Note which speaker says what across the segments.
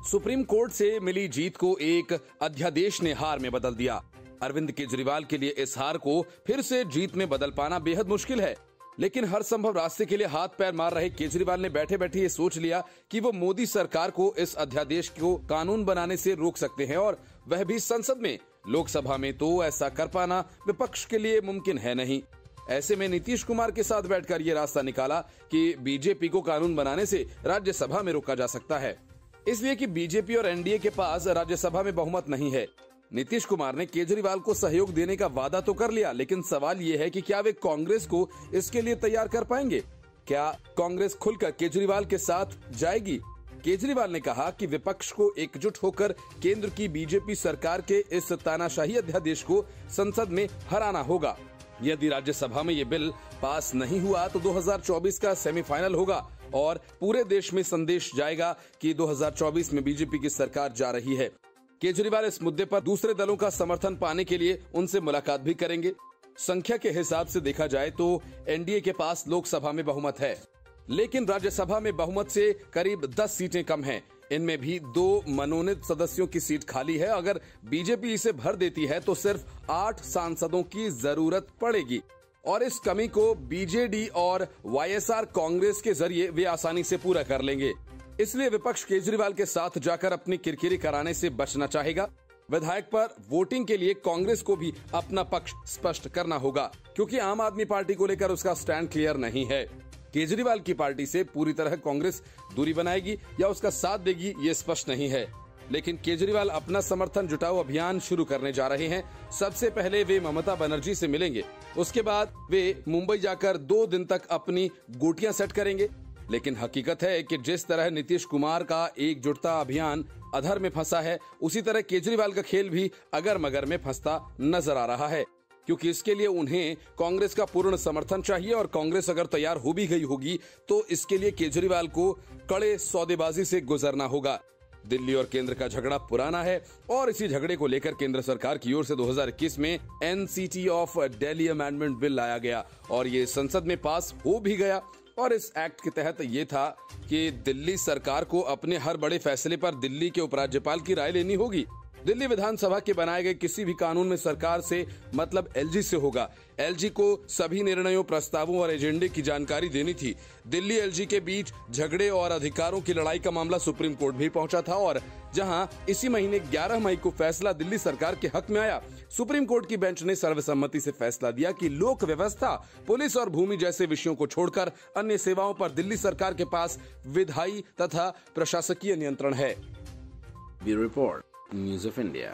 Speaker 1: Supreme court से मिली जीत को एक अध्यादेश ने हार में बदल दिया। अरविंद केजरीवाल के लिए इस हार को फिर से जीत में बदल पाना बेहद मुश्किल है, लेकिन हर संभव रास्ते के लिए हाथ पैर मार रहे केजरीवाल ने बैठे बैठे ये सोच लिया कि वो मोदी सरकार को इस अध्यादेश को कानून बनाने से रोक सकते हैं, और वह भी संसद में। लोकसभा में तो ऐसा कर पाना विपक्ष के लिए मुमकिन है नहीं। ऐसे में नीतीश कुमार के साथ बैठकर ये रास्ता निकाला कि बीजेपी को कानून बनाने से राज्यसभा में रोका जा सकता है, इसलिए कि बीजेपी और एनडीए के पास राज्यसभा में बहुमत नहीं है। नीतीश कुमार ने केजरीवाल को सहयोग देने का वादा तो कर लिया, लेकिन सवाल ये है कि क्या वे कांग्रेस को इसके लिए तैयार कर पाएंगे? क्या कांग्रेस खुलकर केजरीवाल के साथ जाएगी? केजरीवाल ने कहा कि विपक्ष को एकजुट होकर केंद्र की बीजेपी सरकार के इस तानाशाही अध्यादेश को संसद में हराना होगा। यदि राज्यसभा में ये बिल पास नहीं हुआ तो 2024 का सेमीफाइनल होगा और पूरे देश में संदेश जाएगा कि 2024 में बीजेपी की सरकार जा रही है। केजरीवाल इस मुद्दे पर दूसरे दलों का समर्थन पाने के लिए उनसे मुलाकात भी करेंगे। संख्या के हिसाब से देखा जाए तो एनडीए के पास लोकसभा में बहुमत है, लेकिन राज्यसभा में बहुमत से करीब 10 सीटें कम हैं। इनमें भी 2 मनोनीत सदस्यों की सीट खाली है। अगर बीजेपी इसे भर देती है तो सिर्फ 8 सांसदों की जरूरत पड़ेगी, और इस कमी को बीजेडी और वाईएसआर कांग्रेस के जरिए वे आसानी से पूरा कर लेंगे। इसलिए विपक्ष केजरीवाल के साथ जाकर अपनी किरकिरी कराने से बचना चाहेगा। विधायक पर वोटिंग के लिए कांग्रेस को भी अपना पक्ष स्पष्ट करना होगा, क्योंकि आम आदमी पार्टी को लेकर उसका स्टैंड क्लियर नहीं है। केजरीवाल की पार्टी से पूरी तरह कांग्रेस दूरी बनाएगी या उसका साथ देगी, ये स्पष्ट नहीं है। लेकिन केजरीवाल अपना समर्थन जुटाओ अभियान शुरू करने जा रहे हैं। सबसे पहले वे ममता बनर्जी से मिलेंगे, उसके बाद वे मुंबई जाकर 2 दिन तक अपनी गोटियां सेट करेंगे। लेकिन हकीकत है कि जिस तरह नीतीश कुमार का एकजुटता अभियान अधर में फंसा है, उसी तरह केजरीवाल का खेल भी अगर मगर में फंसता नजर आ रहा है, क्योंकि इसके लिए उन्हें कांग्रेस का पूर्ण समर्थन चाहिए, और कांग्रेस अगर तैयार हो भी गई होगी तो इसके लिए केजरीवाल को कड़े सौदेबाजी से गुजरना होगा। दिल्ली और केंद्र का झगड़ा पुराना है, और इसी झगड़े को लेकर केंद्र सरकार की ओर से 2021 में NCT of Delhi amendment bill लाया गया और ये संसद में पास हो भी गया। और इस एक्ट के तहत ये था कि दिल्ली सरकार को अपने हर बड़े फैसले पर दिल्ली के उपराज्यपाल की राय लेनी होगी। दिल्ली विधानसभा के बनाए गए किसी भी कानून में सरकार से मतलब एलजी से होगा। एलजी को सभी निर्णयों, प्रस्तावों और एजेंडे की जानकारी देनी थी। दिल्ली एलजी के बीच झगड़े और अधिकारों की लड़ाई का मामला सुप्रीम कोर्ट भी पहुंचा था, और जहां इसी महीने 11 मई को फैसला दिल्ली सरकार के हक में आया। सुप्रीम कोर्ट की बेंच ने सर्वसम्मति से फैसला दिया कि लोक व्यवस्था, पुलिस और भूमि जैसे विषयों को छोड़कर अन्य सेवाओं पर दिल्ली सरकार के पास विधायी तथा प्रशासकीय नियंत्रण है। Bureau report, news of India.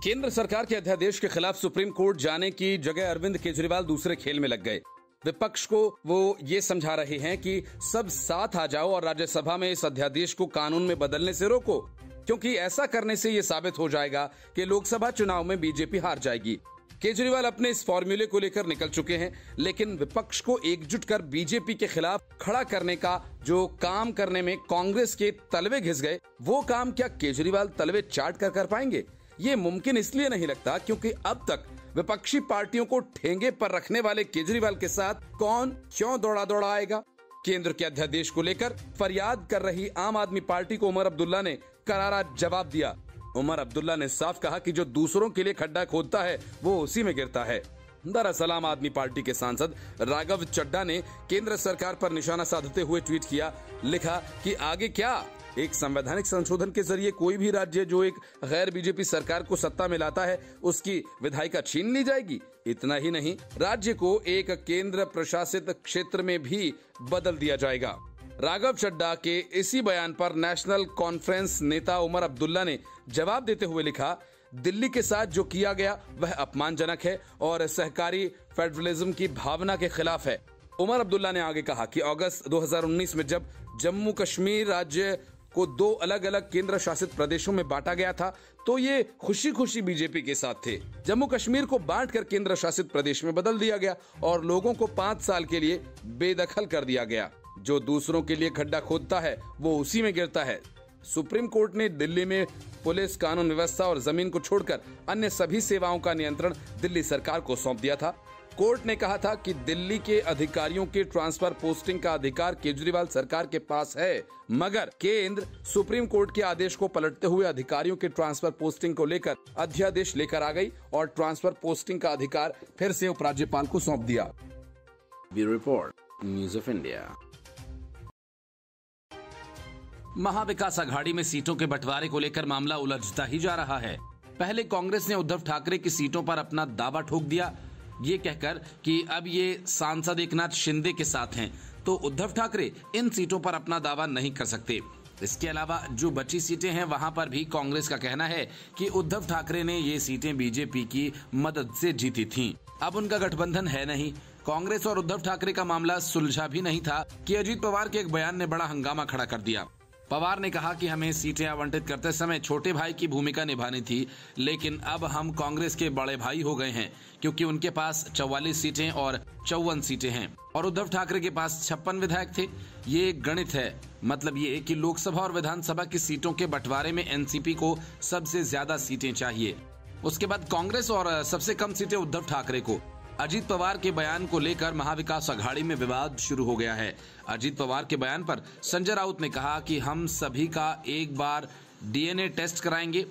Speaker 1: केंद्र सरकार के अध्यादेश के खिलाफ सुप्रीम कोर्ट जाने की जगह अरविंद केजरीवाल दूसरे खेल में लग गए। विपक्ष को वो ये समझा रहे हैं कि सब साथ आ जाओ और राज्यसभा में इस अध्यादेश को कानून में बदलने से रोको, क्योंकि ऐसा करने से ये साबित हो जाएगा कि लोकसभा चुनाव में बीजेपी हार जाएगी। केजरीवाल अपने इस फॉर्मूले को लेकर निकल चुके हैं, लेकिन विपक्ष को एकजुट कर बीजेपी के खिलाफ खड़ा करने का जो काम करने में कांग्रेस के तलवे घिस गए, वो काम क्या केजरीवाल तलवे चाट कर पाएंगे? ये मुमकिन इसलिए नहीं लगता क्योंकि अब तक विपक्षी पार्टियों को ठेंगे पर रखने वाले केजरीवाल के साथ कौन क्यों दौड़ा आएगा। केंद्र के अध्यादेश को लेकर फरियाद कर रही आम आदमी पार्टी को उमर अब्दुल्ला ने करारा जवाब दिया। उमर अब्दुल्ला ने साफ कहा कि जो दूसरों के लिए खड्डा खोदता है वो उसी में गिरता है। दरअसल आम आदमी पार्टी के सांसद राघव चड्ढा ने केंद्र सरकार पर निशाना साधते हुए ट्वीट किया, लिखा कि आगे क्या? एक संवैधानिक संशोधन के जरिए कोई भी राज्य जो एक गैर बीजेपी सरकार को सत्ता में लाता है उसकी विधायिका छीन ली जाएगी। इतना ही नहीं, राज्य को एक केंद्र प्रशासित क्षेत्र में भी बदल दिया जाएगा। राघव चड्ढा के इसी बयान पर नेशनल कॉन्फ्रेंस नेता उमर अब्दुल्ला ने जवाब देते हुए लिखा, दिल्ली के साथ जो किया गया वह अपमानजनक है और सहकारी फेडरलिज्म की भावना के खिलाफ है। उमर अब्दुल्ला ने आगे कहा कि अगस्त 2019 में जब जम्मू कश्मीर राज्य को 2 अलग अलग केंद्र शासित प्रदेशों में बांटा गया था तो ये खुशी खुशी बीजेपी के साथ थे। जम्मू कश्मीर को बांटकर केंद्र शासित प्रदेश में बदल दिया गया और लोगों को 5 साल के लिए बेदखल कर दिया गया। जो दूसरों के लिए खड्डा खोदता है वो उसी में गिरता है। सुप्रीम कोर्ट ने दिल्ली में पुलिस, कानून व्यवस्था और जमीन को छोड़कर अन्य सभी सेवाओं का नियंत्रण दिल्ली सरकार को सौंप दिया था। कोर्ट ने कहा था कि दिल्ली के अधिकारियों के ट्रांसफर पोस्टिंग का अधिकार केजरीवाल सरकार के पास है, मगर केंद्र सुप्रीम कोर्ट के आदेश को पलटते हुए अधिकारियों के ट्रांसफर पोस्टिंग को लेकर अध्यादेश लेकर आ गई और ट्रांसफर पोस्टिंग का अधिकार फिर से उपराज्यपाल को सौंप दिया। Bureau report, news of India. Mahavikas Aghadi में सीटों के बंटवारे को लेकर मामला उलझता ही जा रहा है। पहले कांग्रेस ने उद्धव ठाकरे की सीटों पर अपना दावा ठोक दिया, ये कहकर कि अब ये सांसद एकनाथ शिंदे के साथ हैं, तो उद्धव ठाकरे इन सीटों पर अपना दावा नहीं कर सकते। इसके अलावा जो बची सीटें हैं वहां पर भी कांग्रेस का कहना है कि उद्धव ठाकरे ने ये सीटें बीजेपी की मदद से जीती थीं। अब उनका गठबंधन है नहीं। कांग्रेस और उद्धव ठाकरे का मामला सुलझा भी नहीं था कि अजीत पवार के एक बयान ने बड़ा हंगामा खड़ा कर दिया। पवार ने कहा कि हमें सीटें आवंटित करते समय छोटे भाई की भूमिका निभानी थी, लेकिन अब हम कांग्रेस के बड़े भाई हो गए हैं क्योंकि उनके पास 44 सीटें और 54 सीटें हैं और उद्धव ठाकरे के पास 56 विधायक थे। ये गणित है, मतलब ये कि लोकसभा और विधानसभा की सीटों के बंटवारे में एनसीपी को सबसे ज्यादा सीटें चाहिए, उसके बाद कांग्रेस और सबसे कम सीटें उद्धव ठाकरे को। अजीत पवार के बयान को लेकर महाविकास अघाड़ी में विवाद शुरू हो गया है। अजीत पवार के बयान पर संजय राउत ने कहा कि हम सभी का एक बार डीएनए टेस्ट कराएंगे।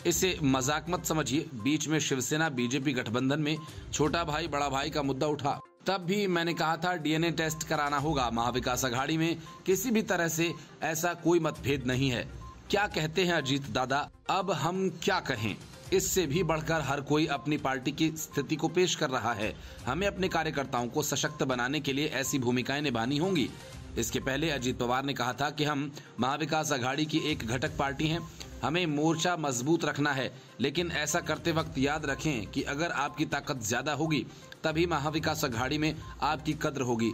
Speaker 1: इसे मजाक मत समझिए। बीच में शिवसेना बीजेपी गठबंधन में छोटा भाई बड़ा भाई का मुद्दा उठा, तब भी मैंने कहा था डीएनए टेस्ट कराना होगा। महाविकास अघाड़ी में किसी भी तरह से ऐसा कोई मतभेद नहीं है। क्या कहते हैं अजीत दादा, अब हम क्या कहें। इससे भी बढ़कर हर कोई अपनी पार्टी की स्थिति को पेश कर रहा है। हमें अपने कार्यकर्ताओं को सशक्त बनाने के लिए ऐसी भूमिकाएं निभानी होंगी। इसके पहले अजीत पवार ने कहा था कि हम महाविकास अघाड़ी की एक घटक पार्टी हैं, हमें मोर्चा मजबूत रखना है, लेकिन ऐसा करते वक्त याद रखें कि अगर आपकी ताकत ज्यादा होगी तभी महाविकास अघाड़ी में आपकी कद्र होगी।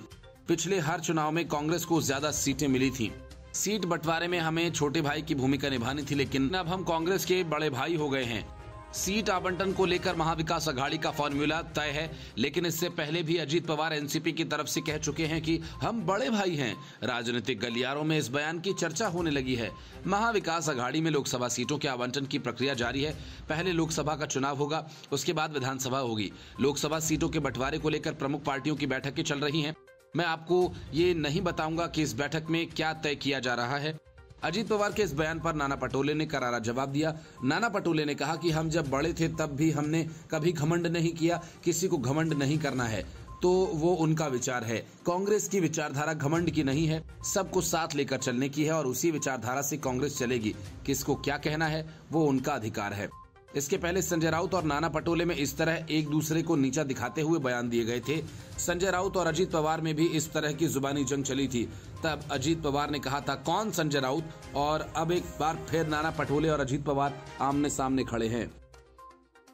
Speaker 1: पिछले हर चुनाव में कांग्रेस को ज्यादा सीटें मिली थी। सीट बंटवारे में हमें छोटे भाई की भूमिका निभानी थी, लेकिन अब हम कांग्रेस के बड़े भाई हो गए हैं। सीट आवंटन को लेकर महाविकास अघाड़ी का फॉर्मूला तय है, लेकिन इससे पहले भी अजीत पवार एनसीपी की तरफ से कह चुके हैं कि हम बड़े भाई हैं। राजनीतिक गलियारों में इस बयान की चर्चा होने लगी है। महाविकास अघाड़ी में लोकसभा सीटों के आवंटन की प्रक्रिया जारी है। पहले लोकसभा का चुनाव होगा, उसके बाद विधानसभा होगी। लोकसभा सीटों के बंटवारे को लेकर प्रमुख पार्टियों की बैठकें चल रही हैं। मैं आपको ये नहीं बताऊंगा कि इस बैठक में क्या तय किया जा रहा है। अजीत पवार के इस बयान पर नाना पटोले ने करारा जवाब दिया। नाना पटोले ने कहा कि हम जब बड़े थे तब भी हमने कभी घमंड नहीं किया, किसी को घमंड नहीं करना है तो वो उनका विचार है। कांग्रेस की विचारधारा घमंड की नहीं है, सबको साथ लेकर चलने की है और उसी विचारधारा से कांग्रेस चलेगी। किसको क्या कहना है वो उनका अधिकार है। इसके पहले संजय राउत और नाना पटोले में इस तरह एक दूसरे को नीचा दिखाते हुए बयान दिए गए थे। संजय राउत और अजीत पवार में भी इस तरह की जुबानी जंग चली थी। तब अजीत पवार ने कहा था कौन संजय राउत, और अब एक बार फिर नाना पटोले और अजीत पवार आमने सामने खड़े हैं।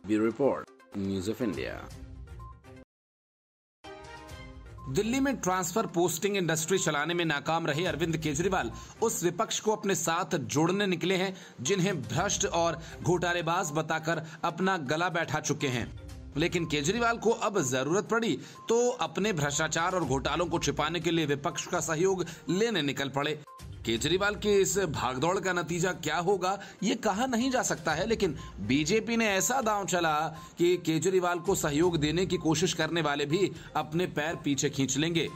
Speaker 1: Bureau report, news of India. Delhi में ट्रांसफर पोस्टिंग इंडस्ट्री चलाने में नाकाम रहे अरविंद केजरीवाल उस विपक्ष को अपने साथ जोड़ने निकले हैं जिन्हें भ्रष्ट और घोटालेबाज बताकर अपना गला बैठा चुके हैं। लेकिन केजरीवाल को अब जरूरत पड़ी तो अपने भ्रष्टाचार और घोटालों को छिपाने के लिए विपक्ष का सहयोग लेने निकल पड़े। केजरीवाल के इस भागदौड़ का नतीजा क्या होगा ये कहा नहीं जा सकता है, लेकिन बीजेपी ने ऐसा दांव चला कि केजरीवाल को सहयोग देने की कोशिश करने वाले भी अपने पैर पीछे खींच लेंगे।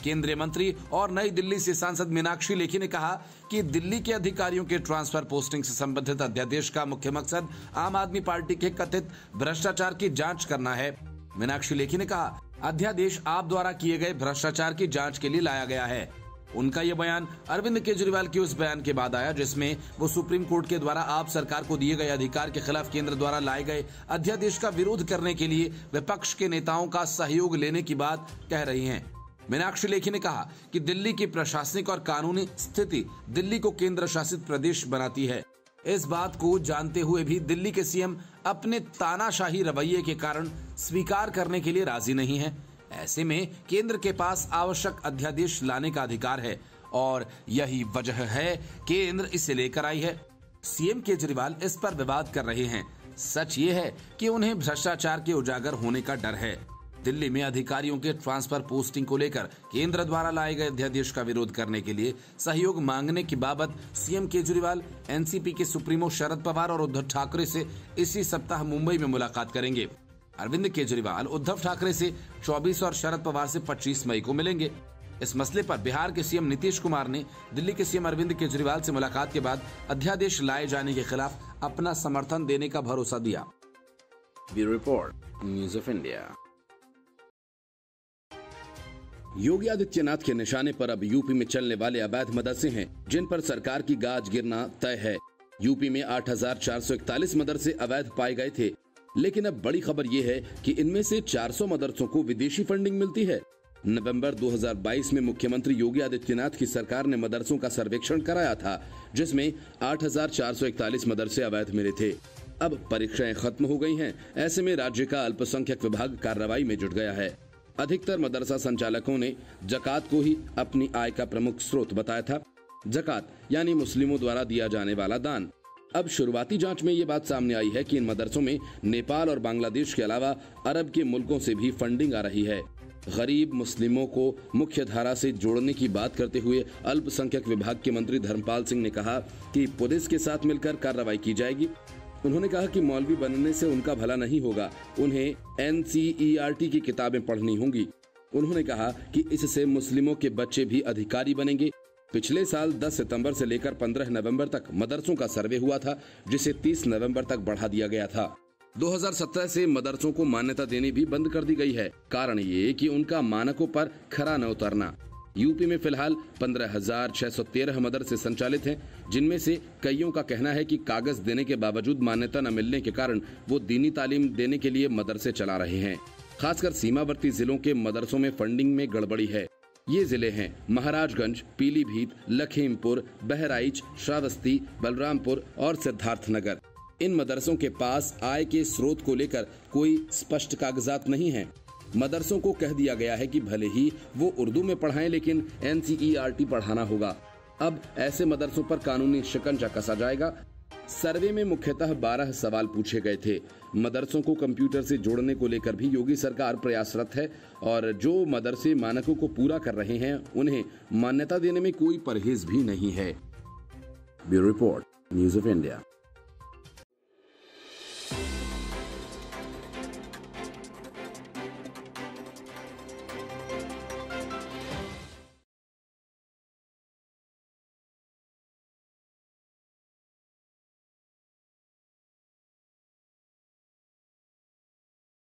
Speaker 1: केंद्रीय मंत्री और नई दिल्ली से सांसद मीनाक्षी लेखी ने कहा कि दिल्ली के अधिकारियों के ट्रांसफर पोस्टिंग से संबंधित अध्यादेश का मुख्य मकसद आम आदमी पार्टी के कथित भ्रष्टाचार की जांच करना है। मीनाक्षी लेखी ने कहा अध्यादेश आप द्वारा किए गए भ्रष्टाचार की जांच के लिए लाया गया है। उनका यह बयान अरविंद केजरीवाल के उस बयान के बाद आया जिसमें वो सुप्रीम कोर्ट के द्वारा आप सरकार को दिए गए अधिकार के खिलाफ केंद्र द्वारा लाए गए अध्यादेश का विरोध करने के लिए विपक्ष के नेताओं का सहयोग लेने की बात कह रही हैं। मीनाक्षी लेखी ने कहा कि दिल्ली की प्रशासनिक और कानूनी स्थिति दिल्ली को केंद्र शासित प्रदेश बनाती है। इस बात को जानते हुए भी दिल्ली के सीएम अपने तानाशाही रवैये के कारण स्वीकार करने के लिए राजी नहीं है। ऐसे में केंद्र के पास आवश्यक अध्यादेश लाने का अधिकार है और यही वजह है केंद्र इसे लेकर आई है। सीएम केजरीवाल इस पर विवाद कर रहे हैं। सच ये है कि उन्हें भ्रष्टाचार के उजागर होने का डर है। दिल्ली में अधिकारियों के ट्रांसफर पोस्टिंग को लेकर केंद्र द्वारा लाए गए अध्यादेश का विरोध करने के लिए सहयोग मांगने की बाबत सीएम केजरीवाल एनसीपी के सुप्रीमो शरद पवार और उद्धव ठाकरे से इसी सप्ताह मुंबई में मुलाकात करेंगे। अरविंद केजरीवाल उद्धव ठाकरे से 24 और शरद पवार से 25 मई को मिलेंगे। इस मसले पर बिहार के सीएम नीतीश कुमार ने दिल्ली के सीएम अरविंद केजरीवाल से मुलाकात के बाद अध्यादेश लाए जाने के खिलाफ अपना समर्थन देने का भरोसा दिया। Bureau report, news of India. Yogi Adityanath के निशाने पर अब यूपी में चलने वाले अवैध मदरसे हैं, जिन पर सरकार की गाज गिरना तय है। यूपी में 8,441 मदरसे अवैध पाए गए थे, लेकिन अब बड़ी खबर यह है कि इनमें से 400 मदरसों को विदेशी फंडिंग मिलती है। नवंबर 2022 में मुख्यमंत्री योगी आदित्यनाथ की सरकार ने मदरसों का सर्वेक्षण कराया था, जिसमें 8,441 मदरसे अवैध मिले थे। अब परीक्षाएं खत्म हो गई हैं, ऐसे में राज्य का अल्पसंख्यक विभाग कार्रवाई में जुट गया है। अधिकतर मदरसा संचालकों ने जकात को ही अपनी आय का प्रमुख स्रोत बताया था। जकात यानी मुस्लिमों द्वारा दिया जाने वाला दान। अब शुरुआती जांच में ये बात सामने आई है कि इन मदरसों में नेपाल और बांग्लादेश के अलावा अरब के मुल्कों से भी फंडिंग आ रही है। गरीब मुस्लिमों को मुख्य धारा से जोड़ने की बात करते हुए अल्पसंख्यक विभाग के मंत्री धर्मपाल सिंह ने कहा कि पुलिस के साथ मिलकर कार्रवाई की जाएगी। उन्होंने कहा कि मौलवी बनने से उनका भला नहीं होगा, उन्हें NCERT की किताबें पढ़नी होंगी। उन्होंने कहा कि इससे मुस्लिमों के बच्चे भी अधिकारी बनेंगे। पिछले साल 10 सितंबर से लेकर 15 नवंबर तक मदरसों का सर्वे हुआ था, जिसे 30 नवंबर तक बढ़ा दिया गया था। 2017 से मदरसों को मान्यता देनी भी बंद कर दी गई है। कारण ये कि उनका मानकों पर खरा न उतरना। यूपी में फिलहाल 15,613 मदरसे संचालित हैं, जिनमें से कईयों का कहना है कि कागज देने के बावजूद मान्यता न मिलने के कारण वो दीनी तालीम देने के लिए मदरसे चला रहे हैं। खासकर सीमावर्ती जिलों के मदरसों में फंडिंग में गड़बड़ी है। ये जिले हैं महाराजगंज, पीलीभीत, लखीमपुर, बहराइच, श्रावस्ती, बलरामपुर और सिद्धार्थनगर। इन मदरसों के पास आय के स्रोत को लेकर कोई स्पष्ट कागजात नहीं है। मदरसों को कह दिया गया है कि भले ही वो उर्दू में पढ़ाएं, लेकिन NCERT पढ़ाना होगा। अब ऐसे मदरसों पर कानूनी शिकंजा कसा जाएगा। सर्वे में मुख्यतः 12 सवाल पूछे गए थे। मदरसों को कंप्यूटर से जोड़ने को लेकर भी योगी सरकार प्रयासरत है और जो मदरसे मानकों को पूरा कर रहे हैं, उन्हें मान्यता देने में कोई परहेज भी नहीं है। Bureau report, news of India.